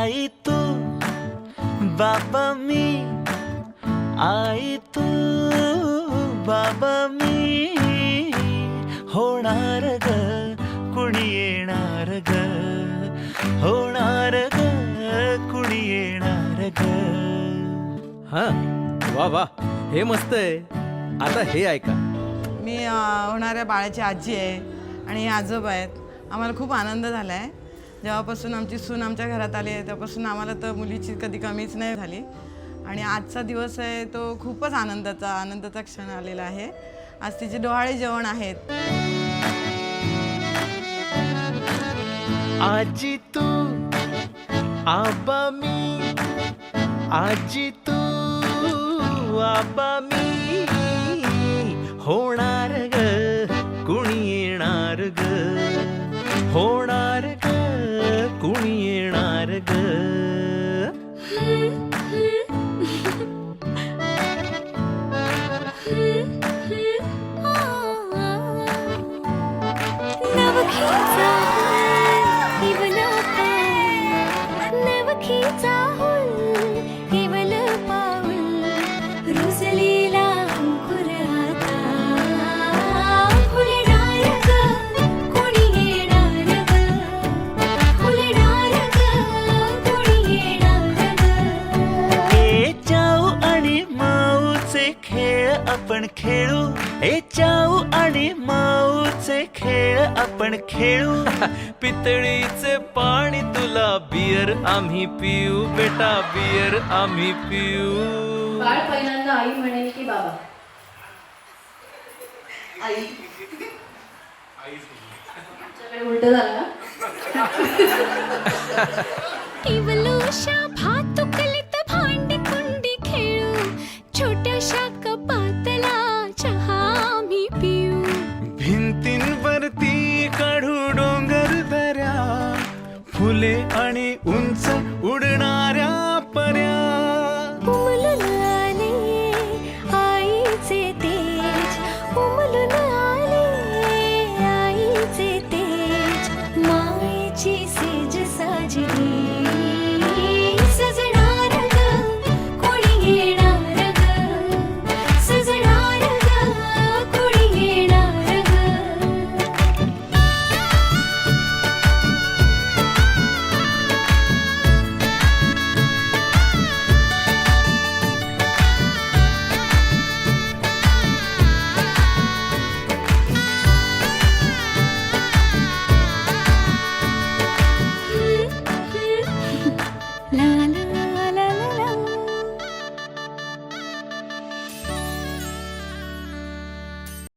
आई तू बाबा मी, आई तू बाबा मी, होणार ग कुणी येणार ग, होणार ग कुणी येणार ग. हा वा वा, हे मस्त आहे. आता हे ऐका. मी होणाऱ्या बाळाची आजी आहे आणि हे आजोबा आहेत. आम्हाला खूप आनंद झाला आहे. जेव्हापासून आमची सून आमच्या घरात आली आहे तेव्हापासून आम्हाला तर मुलीची कधी कमीच नाही झाली. आणि आजचा दिवस आहे तो खूपच आनंदाचा क्षण आलेला आहे. आज तिचे डोहाळे जेवण आहेत. आजी तू आबा मी, आजी तू आबा मी, होणार ग कुणी येणार ग, होणार ग कुणी येणार ग. आपण खेळू, ए चाऊ आणि माऊचे खेळ आपण खेळू. पितळीचे पाणी तुला, बियर आम्ही पिऊ बेटा, बियर आम्ही पिऊ. बाळ पहिल्यांदा आई म्हणेल की बाबा? आई. उलट झालं ना.